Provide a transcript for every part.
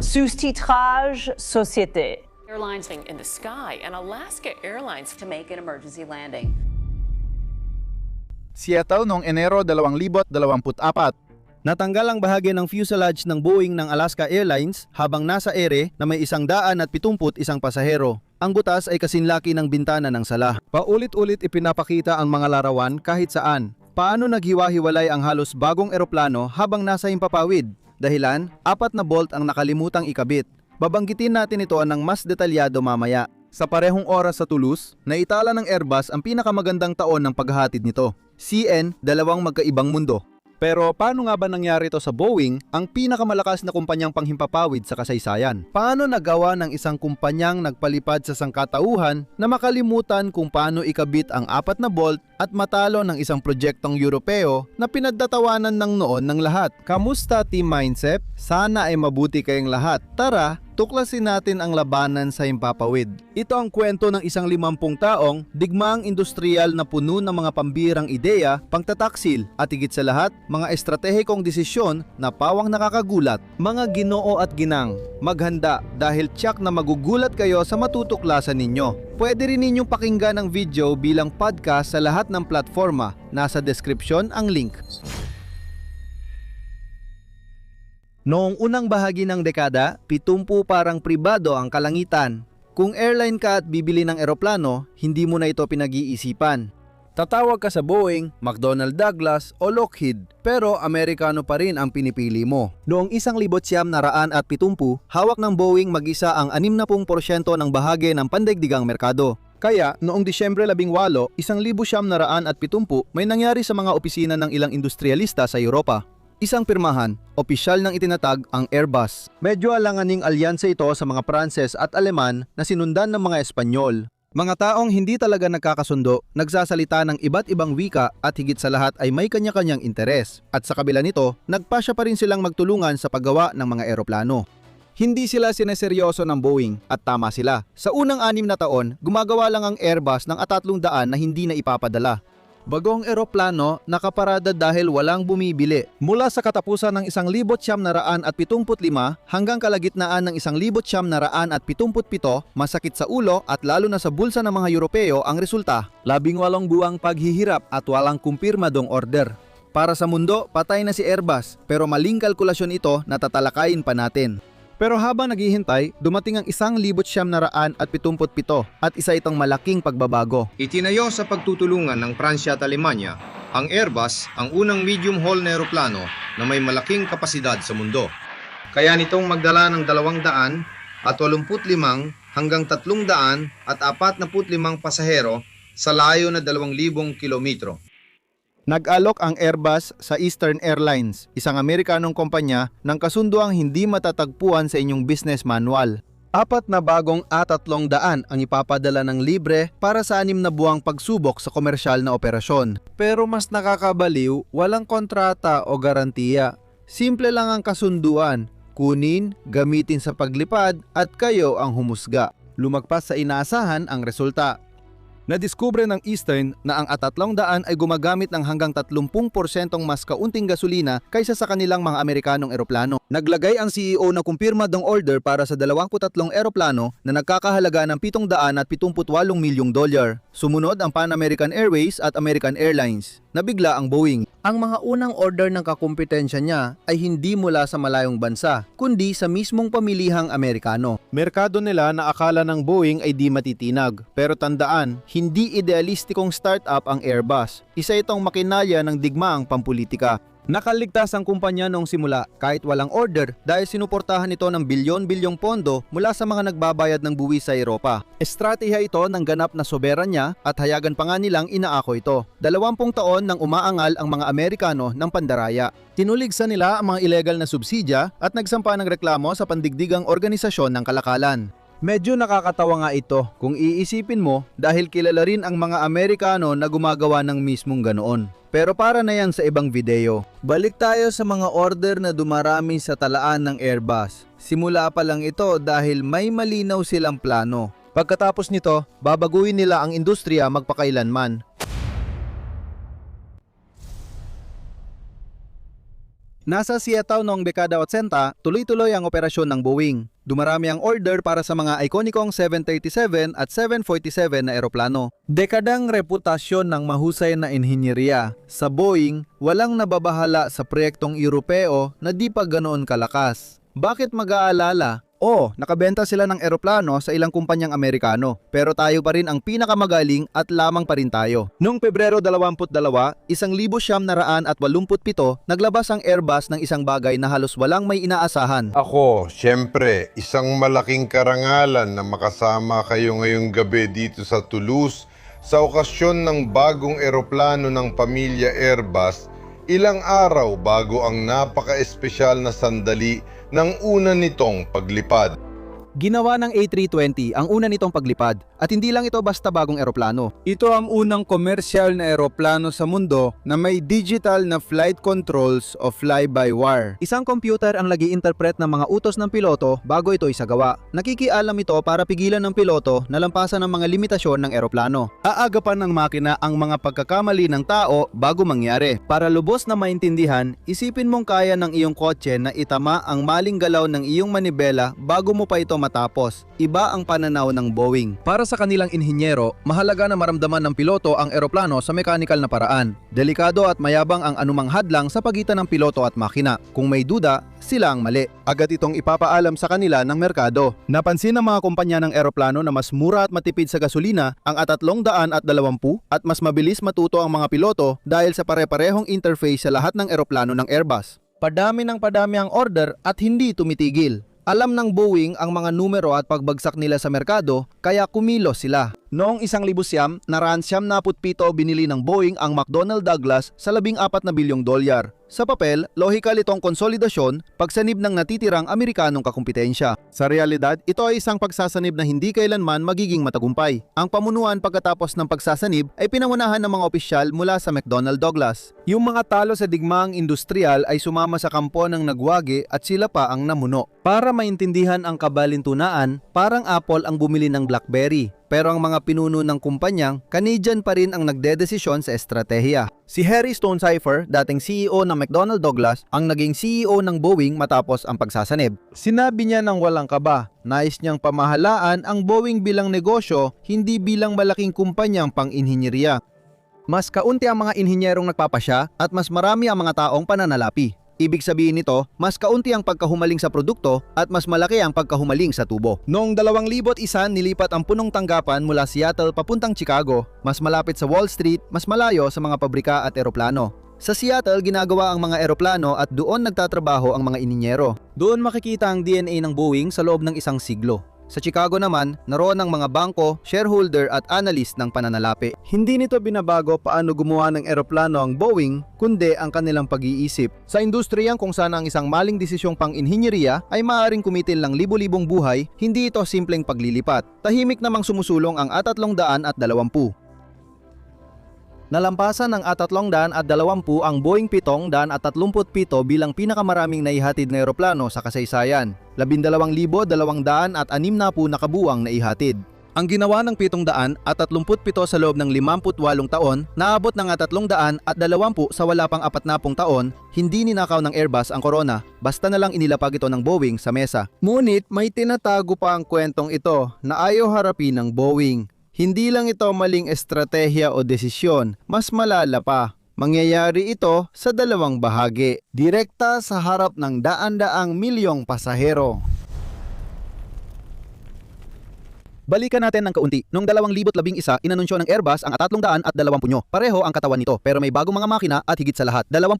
Sous-titrage Société. Airlines in the sky and Alaska Airlines To make an emergency landing. Seattle noong Enero 2024. Natanggal ang bahagi ng fuselage ng Boeing ng Alaska Airlines habang nasa ere na may 171 pasahero. Ang butas ay kasinlaki ng bintana ng sala. Paulit-ulit ipinapakita ang mga larawan kahit saan. Paano naghiwa-hiwalay ang halos bagong eroplano habang nasa himpapawid? Dahilan, 4 na bolt ang nakalimutang ikabit. Babanggitin natin ito ng mas detalyado mamaya. Sa parehong oras sa Toulouse, naitala ng Airbus ang pinakamagandang taon ng paghahatid nito. CN, dalawang magkaibang mundo. Pero paano nga ba nangyari ito sa Boeing, ang pinakamalakas na kumpanyang panghimpapawid sa kasaysayan? Paano nagawa ng isang kumpanyang nagpalipad sa sangkatauhan na makalimutan kung paano ikabit ang 4 na bolt at matalo ng isang proyektong Europeo na pinagtatawanan ng noon ng lahat? Kamusta Team Mindset? Sana ay mabuti kayong lahat. Tara, tuklasin natin ang labanan sa himpapawid. Ito ang kwento ng isang 50 taong digmaang industrial na puno ng mga pambirang ideya, pangtataksil at higit sa lahat, mga estratehikong desisyon na pawang nakakagulat. Mga Ginoo at ginang, maghanda dahil tiyak na magugulat kayo sa matutuklasan ninyo. Pwede rin ninyong pakinggan ang video bilang podcast sa lahat ng platforma. Nasa description ang link. Noong unang bahagi ng dekada, 70 parang pribado ang kalangitan. Kung airline ka at bibili ng eroplano, hindi mo na ito pinag-iisipan. Tatawag ka sa Boeing, McDonnell Douglas o Lockheed, pero Amerikano pa rin ang pinipili mo. Noong 1970, hawak ng Boeing mag-isa ang 60% ng bahagi ng pandaigdigang merkado. Kaya, noong Disyembre 18, 1970, may nangyari sa mga opisina ng ilang industrialista sa Europa. Isang pirmahan, opisyal nang itinatag ang Airbus. Medyo alanganing alyansa ito sa mga Pranses at Aleman na sinundan ng mga Espanyol. Mga taong hindi talaga nagkakasundo, nagsasalita ng iba't ibang wika at higit sa lahat ay may kanya-kanyang interes. At sa kabila nito, nagpasya pa rin silang magtulungan sa paggawa ng mga eroplano. Hindi sila sineseryoso ng Boeing at tama sila. Sa unang 6 na taon, gumagawa lang ang Airbus ng 300 na hindi na ipapadala. Bagong eroplano nakaparada dahil walang bumibili. Mula sa katapusan ng 1975 hanggang kalagitnaan ng 1977, masakit sa ulo at lalo na sa bulsa ng mga Europeo ang resulta. 18 buwang paghihirap at walang kumpirmadong order. Para sa mundo, patay na si Airbus, pero maling kalkulasyon ito na tatalakayin pa natin. Pero habang naghihintay, dumating ang 1977 at isa itong malaking pagbabago. Itinayo sa pagtutulungan ng Pransya at Alemanya, ang Airbus ang unang medium-haul na eroplano na may malaking kapasidad sa mundo. Kaya nitong magdala ng 285 hanggang 345 pasahero sa layo na 2,000 kilometro. Nag-alok ang Airbus sa Eastern Airlines, isang Amerikanong kumpanya ng kasunduang hindi matatagpuan sa inyong business manual. 4 na bagong A300 ang ipapadala ng libre para sa 6 na buwang pagsubok sa komersyal na operasyon. Pero mas nakakabaliw, walang kontrata o garantiya. Simple lang ang kasunduan, kunin, gamitin sa paglipad at kayo ang humusga. Lumagpas sa inaasahan ang resulta. Nadiskubre ng Eastern na ang A300 ay gumagamit ng hanggang 30% mas kaunting gasolina kaysa sa kanilang mga Amerikanong eroplano. Naglagay ang CEO ng kumpirmadong order para sa 23 eroplano na nagkakahalaga ng $778 milyong. Sumunod ang Pan American Airways at American Airlines. Nabigla ang Boeing. Ang mga unang order ng kakumpetensya niya ay hindi mula sa malayong bansa, kundi sa mismong pamilihang Amerikano. Merkado nila na akala ng Boeing ay di matitinag. Pero tandaan, hindi idealistikong startup ang Airbus. Isa itong makinalya ng digmaang pampulitika. Nakaligtas ang kumpanya noong simula kahit walang order dahil sinuportahan ito ng bilyon-bilyong pondo mula sa mga nagbabayad ng buwis sa Europa. Estratehiya ito ng ganap na soberanya at hayagan pa nga nilang inaako ito. 20 taon nang umaangal ang mga Amerikano ng pandaraya. Tinuligsa nila ang mga ilegal na subsidya at nagsampa ng reklamo sa pandigdigang organisasyon ng kalakalan. Medyo nakakatawa nga ito kung iisipin mo dahil kilala rin ang mga Amerikano na gumagawa ng mismong ganoon. Pero para na yan sa ibang video. Balik tayo sa mga order na dumarami sa talaan ng Airbus. Simula pa lang ito dahil may malinaw silang plano. Pagkatapos nito, babaguhin nila ang industriya magpakailanman. Nasa Seattle noong dekada 80, tuloy-tuloy ang operasyon ng Boeing. Dumarami ang order para sa mga ikonikong 737 at 747 na eroplano. Dekadang reputasyon ng mahusay na inhinyeriya. Sa Boeing, walang nababahala sa proyektong Europeo na di pa ganoon kalakas. Bakit mag-aalala? Nakabenta sila ng eroplano sa ilang kumpanyang Amerikano, pero tayo pa rin ang pinakamagaling at lamang pa rin tayo. Noong Pebrero 22, 1987, naglabas ang Airbus ng isang bagay na halos walang may inaasahan. Ako, syempre, isang malaking karangalan na makasama kayo ngayong gabi dito sa Toulouse sa okasyon ng bagong eroplano ng pamilya Airbus, ilang araw bago ang napaka-espesyal na sandali ng una nitong paglipad. Ginawa ng A320 ang una nitong paglipad at hindi lang ito basta bagong eroplano. Ito ang unang komersyal na eroplano sa mundo na may digital na flight controls o fly-by-wire. Isang computer ang nag-i-interpret ng mga utos ng piloto bago ito isagawa. Nakikialam ito para pigilan ng piloto na lampasan ang mga limitasyon ng eroplano. Aagapan ng makina ang mga pagkakamali ng tao bago mangyari. Para lubos na maintindihan, isipin mong kaya ng iyong kotse na itama ang maling galaw ng iyong manibela bago mo pa ito matapos. Iba ang pananaw ng Boeing. Para sa kanilang inhinyero, mahalaga na maramdaman ng piloto ang eroplano sa mekanikal na paraan. Delikado at mayabang ang anumang hadlang sa pagitan ng piloto at makina. Kung may duda, sila ang mali. Agad itong ipapaalam sa kanila ng merkado. Napansin ng mga kumpanya ng eroplano na mas mura at matipid sa gasolina ang A320 at mas mabilis matuto ang mga piloto dahil sa pare-parehong interface sa lahat ng eroplano ng Airbus. Padami ng padami ang order at hindi tumitigil. Alam ng Boeing ang mga numero at pagbagsak nila sa merkado, kaya kumilos sila. Noong 1997, binili ng Boeing ang McDonnell Douglas sa $14 bilyong. Sa papel, lohikal itong konsolidasyon pagsanib ng natitirang Amerikanong kakumpetensya. Sa realidad, ito ay isang pagsasanib na hindi kailanman magiging matagumpay. Ang pamunuan pagkatapos ng pagsasanib ay pinangunahan ng mga opisyal mula sa McDonnell Douglas. Yung mga talo sa digmaang industrial ay sumama sa kampo ng nagwagi at sila pa ang namuno. Para maintindihan ang kabalintunaan, parang Apple ang bumili ng BlackBerry. Pero ang mga pinuno ng kumpanyang, Canadian pa rin ang nagdedesisyon sa estratehiya. Si Harry Stonecipher, dating CEO ng McDonnell Douglas, ang naging CEO ng Boeing matapos ang pagsasanib. Sinabi niya ng walang kaba, nais niyang pamahalaan ang Boeing bilang negosyo, hindi bilang malaking kumpanyang pang-inhinyeriya. Mas kaunti ang mga inhinyerong nagpapasya at mas marami ang mga taong pananalapi. Ibig sabihin nito, mas kaunti ang pagkahumaling sa produkto at mas malaki ang pagkahumaling sa tubo. Noong 2001, nilipat ang punong tanggapan mula Seattle papuntang Chicago, mas malapit sa Wall Street, mas malayo sa mga pabrika at eroplano. Sa Seattle, ginagawa ang mga eroplano at doon nagtatrabaho ang mga ininyero. Doon makikita ang DNA ng Boeing sa loob ng isang siglo. Sa Chicago naman, naroon ang mga bangko, shareholder at analyst ng pananalapi. Hindi nito binabago paano gumawa ng eroplano ang Boeing, kundi ang kanilang pag-iisip. Sa industriyang kung saan ang isang maling desisyong pang-inhinyeriya ay maaaring kumitil ng libo-libong buhay, hindi ito simpleng paglilipat. Tahimik namang sumusulong ang A320. Nalampasan ng A320 ang Boeing 737 bilang pinakamaraming naihatid na eroplano sa kasaysayan. 12,260 na kabuuang naihatid. Ang ginawa ng 737 sa loob ng 58 taon, naabot ng A320 sa wala pang 40 taon, hindi ninakaw ng Airbus ang Corona, basta na lang inilapag ito ng Boeing sa mesa. Ngunit may tinatago pa ang kwentong ito na ayaw harapin ng Boeing. Hindi lang ito maling estratehiya o desisyon, mas malala pa. Mangyayari ito sa dalawang bahagi, direkta sa harap ng daan-daang milyong pasahero. Balikan natin ng kaunti. Noong 2011, inanunsyo ng Airbus ang A320. Pareho ang katawan nito, pero may bagong mga makina at higit sa lahat, 20%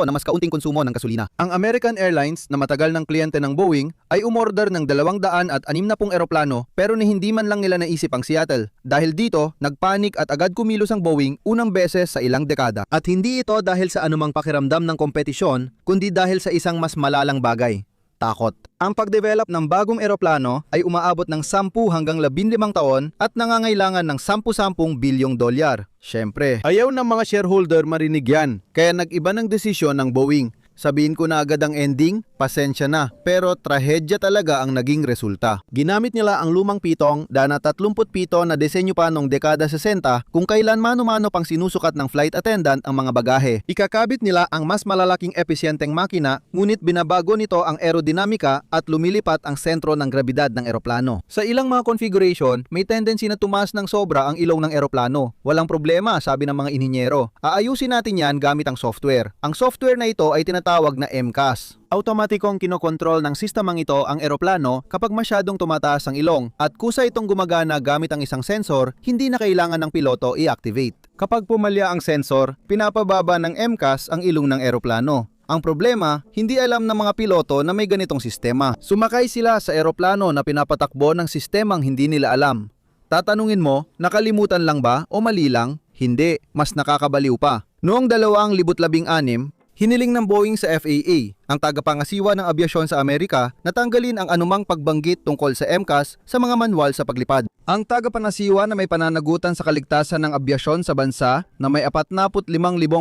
na mas kaunting konsumo ng gasolina. Ang American Airlines, na matagal ng kliyente ng Boeing, ay umorder ng 260 eroplano pero ni hindi man lang nila naisip ang Seattle. Dahil dito, nagpanik at agad kumilos ang Boeing unang beses sa ilang dekada. At hindi ito dahil sa anumang pakiramdam ng kompetisyon, kundi dahil sa isang mas malalang bagay. Takot. Ang pagdevelop ng bagong eroplano ay umaabot ng 10 hanggang 15 taon at nangangailangan ng 10 bilyong dolyar. Siyempre, ayaw ng mga shareholder marinig yan, kaya nag-iba ng desisyon ng Boeing. Sabihin ko na agad ang ending, pasensya na. Pero trahedya talaga ang naging resulta. Ginamit nila ang lumang pitong na 37 na disenyo pa noong dekada 60 kung kailan mano-mano pang sinusukat ng flight attendant ang mga bagahe. Ikakabit nila ang mas malalaking epesyenteng makina, ngunit binabago nito ang aerodinamika at lumilipat ang sentro ng grabidad ng eroplano. Sa ilang mga configuration, may tendency na tumaas ng sobra ang ilong ng eroplano. Walang problema, sabi ng mga inhinyero. Aayusin natin yan gamit ang software. Ang software na ito ay tinatawag na MCAS. Automatikong kinokontrol ng sistemang ito ang eroplano kapag masyadong tumataas ang ilong at kusa itong gumagana gamit ang isang sensor, hindi na kailangan ng piloto i-activate. Kapag pumalya ang sensor, pinapababa ng MCAS ang ilong ng eroplano. Ang problema, hindi alam ng mga piloto na may ganitong sistema. Sumakay sila sa eroplano na pinapatakbo ng sistemang hindi nila alam. Tatanungin mo, nakalimutan lang ba o mali lang? Hindi, mas nakakabaliw pa. Noong 2016, hiniling ng Boeing sa FAA, ang tagapangasiwa ng abyasyon sa Amerika, na tanggalin ang anumang pagbanggit tungkol sa MCAS sa mga manual sa paglipad. Ang tagapangasiwa na may pananagutan sa kaligtasan ng abyasyon sa bansa na may 45,000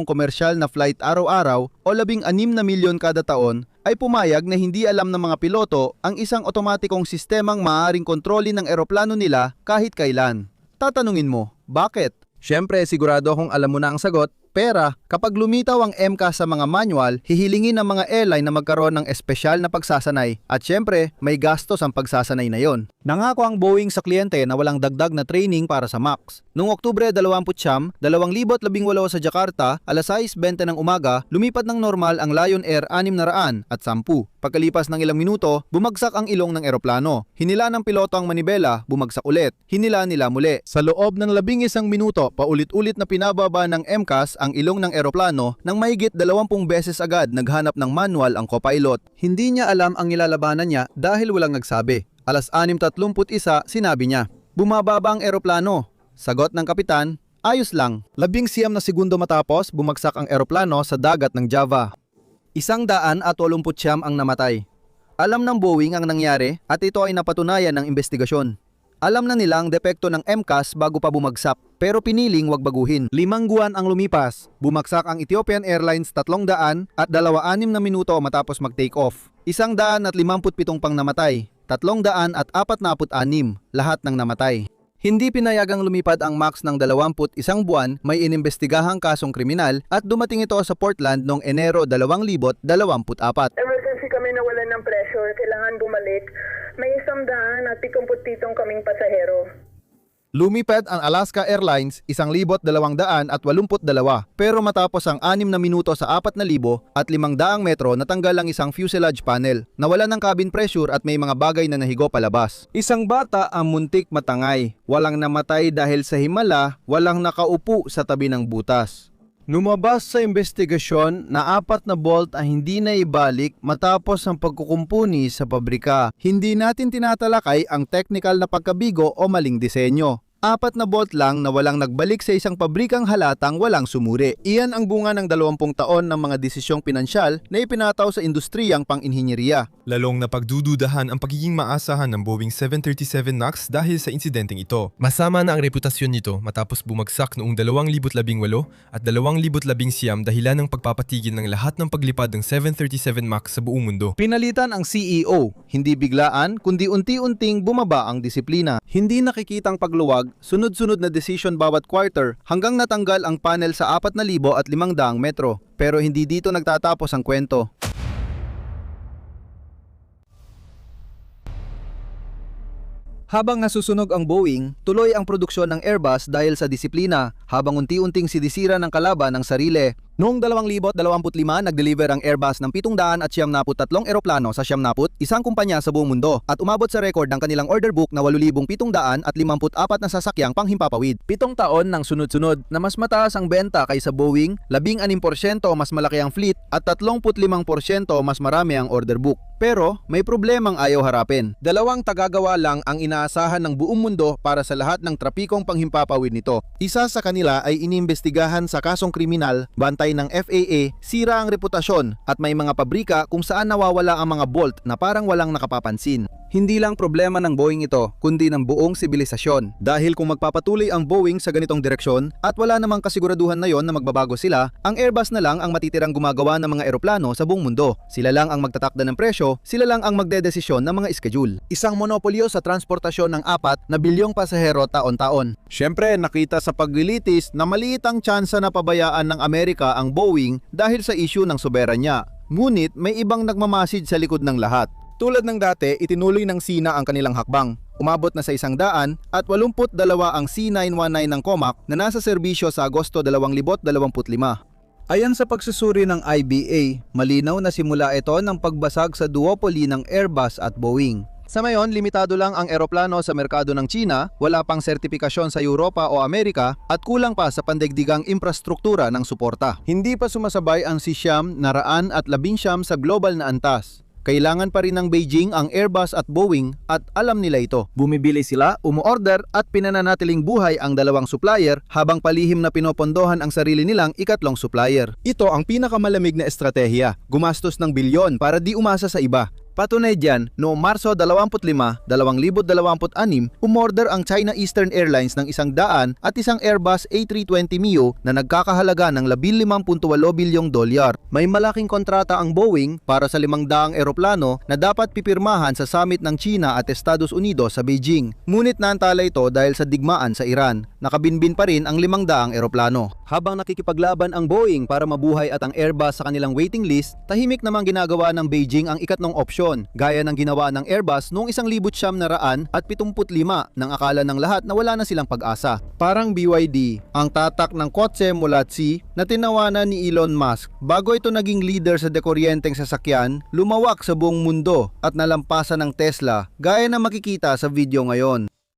komersyal na flight araw-araw o 16 na milyon kada taon ay pumayag na hindi alam ng mga piloto ang isang otomatikong sistemang maaaring kontrolin ng eroplano nila kahit kailan. Tatanungin mo, bakit? Siyempre, sigurado akong alam mo na ang sagot. Pera, kapag lumitaw ang MCAS sa mga manual, hihilingin ng mga airline na magkaroon ng espesyal na pagsasanay at syempre, may gastos ang pagsasanay na yon. Nangako ang Boeing sa kliyente na walang dagdag na training para sa MAX. Noong Oktubre 20, 2018 sa Jakarta, alas 6:20 ng umaga, lumipat ng normal ang Lion Air 610. Pagkalipas ng ilang minuto, bumagsak ang ilong ng eroplano. Hinila ng piloto ang manibela, bumagsak ulit. Hinila nila muli. Sa loob ng 11 minuto, paulit-ulit na pinababa ng MCAS ang ilong ng eroplano nang mahigit 20 beses agad naghanap ng manual ang co-pilot. Hindi niya alam ang nilalabanan niya dahil walang nagsabi. Alas 6:31 sinabi niya, "Bumababa ang eroplano." Sagot ng kapitan, "Ayos lang." 19 na segundo matapos, bumagsak ang eroplano sa dagat ng Java. 189 ang namatay. Alam ng Boeing ang nangyari at ito ay napatunayan ng investigasyon. Alam na nila ang depekto ng MCAS bago pa bumagsak, pero piniling wag baguhin. 5 buwan ang lumipas, bumagsak ang Ethiopian Airlines 300 at 26 na minuto matapos mag-take off. 157 pang namatay, 346, lahat ng namatay. Hindi pinayagang lumipad ang MAX ng 21 buwan, may inimbestigahang kasong kriminal at dumating ito sa Portland noong Enero 2024. Emergency kami nawalan ng pressure, kailangan bumalik. May 137 kaming pasahero. Lumipad ang Alaska Airlines 1,282 pero matapos ang 6 na minuto sa 4,000 at 500 metro natanggal ang isang fuselage panel. Nawalan ng cabin pressure at may mga bagay na nahigo palabas. Isang bata ang muntik matangay. Walang namatay dahil sa himala, walang nakaupo sa tabi ng butas. Lumabas sa investigasyon na 4 na bolt ang hindi na ibalik matapos ang pagkukumpuni sa pabrika. Hindi natin tinatalakay ang technical na pagkabigo o maling disenyo. 4 na bolt lang na walang nagbalik sa isang pabrikang halatang walang sumuri. Iyan ang bunga ng 20 taon ng mga desisyong pinansyal na ipinataw sa industriyang pang-inhinyeriya. Lalong napagdududahan ang pagiging maasahan ng Boeing 737 MAX dahil sa insidenteng ito. Masama na ang reputasyon nito matapos bumagsak noong 2018 at 2019 dahilan ng pagpapatigil ng lahat ng paglipad ng 737 MAX sa buong mundo. Pinalitan ang CEO, hindi biglaan kundi unti-unting bumaba ang disiplina. Hindi nakikitang pagluwag, sunod-sunod na decision bawat quarter hanggang natanggal ang panel sa 4,500 metro. Pero hindi dito nagtatapos ang kwento. Habang nasusunog ang Boeing, tuloy ang produksyon ng Airbus dahil sa disiplina, habang unti-unting sidisira ng kalaban ng sarili. Noong 2025, nag-deliver ang Airbus ng 773 eroplano sa 70, isang kumpanya sa buong mundo, at umabot sa record ng kanilang order book na 8,754 na sasakyang panghimpapawid. 7 taon ng sunod-sunod na mas mataas ang benta kaysa Boeing, 16% mas malaki ang fleet at 35% mas marami ang order book. Pero may problemang ayaw harapin. 2 tagagawa lang ang inaasahan ng buong mundo para sa lahat ng trapikong panghimpapawid nito. Isa sa kanila ay inimbestigahan sa kasong kriminal, bantay pinapatay ng FAA, sira ang reputasyon at may mga pabrika kung saan nawawala ang mga bolt na parang walang nakapapansin. Hindi lang problema ng Boeing ito, kundi ng buong sibilisasyon. Dahil kung magpapatuloy ang Boeing sa ganitong direksyon at wala namang kasiguraduhan na yon na magbabago sila, ang Airbus na lang ang matitirang gumagawa ng mga eroplano sa buong mundo. Sila lang ang magtatakda ng presyo, sila lang ang magdedesisyon ng mga schedule. Isang monopolyo sa transportasyon ng 4 na bilyong pasahero taon-taon. Siyempre, nakita sa paglilitis na maliit ang tsansa na pabayaan ng Amerika ang Boeing dahil sa issue ng soberanya. Ngunit may ibang nagmamasid sa likod ng lahat. Tulad ng dati, itinuloy ng Sina ang kanilang hakbang. Umabot na sa 100 at 82 ang C919 ng COMAC na nasa serbisyo sa Agosto 2025. Ayon sa pagsusuri ng IBA, malinaw na simula ito ng pagbasag sa duopoly ng Airbus at Boeing. Sa ngayon, limitado lang ang eroplano sa merkado ng China, wala pang sertipikasyon sa Europa o Amerika at kulang pa sa pandaigdigang infrastruktura ng suporta. Hindi pa sumasabay ang Siyam, Naraan at 11 sa global na antas. Kailangan pa rin ng Beijing ang Airbus at Boeing at alam nila ito. Bumibili sila, umuorder at pinananatiling buhay ang dalawang supplier habang palihim na pinopondohan ang sarili nilang ikatlong supplier. Ito ang pinakamalamig na estratehiya, gumastos ng bilyon para di umasa sa iba. Patunay diyan, noong Marso 25, 2026, umorder ang China Eastern Airlines ng 100 at isang Airbus A320neo na nagkakahalaga ng $15.8 bilyong. May malaking kontrata ang Boeing para sa 500 eroplano na dapat pipirmahan sa summit ng China at Estados Unidos sa Beijing. Ngunit naantala ito dahil sa digmaan sa Iran. Nakabinbin pa rin ang 500 eroplano. Habang nakikipaglaban ang Boeing para mabuhay at ang Airbus sa kanilang waiting list, tahimik namang ginagawa ng Beijing ang ikatlong opsyon, gaya ng ginawa ng Airbus noong 1975 nang akala ng lahat na wala na silang pag-asa. Parang BYD, ang tatak ng kotse mula Tsi na tinawanan ni Elon Musk. Bago ito naging leader sa dekuryenteng sasakyan, lumawak sa buong mundo at nalampasan ng Tesla, gaya na makikita sa video ngayon.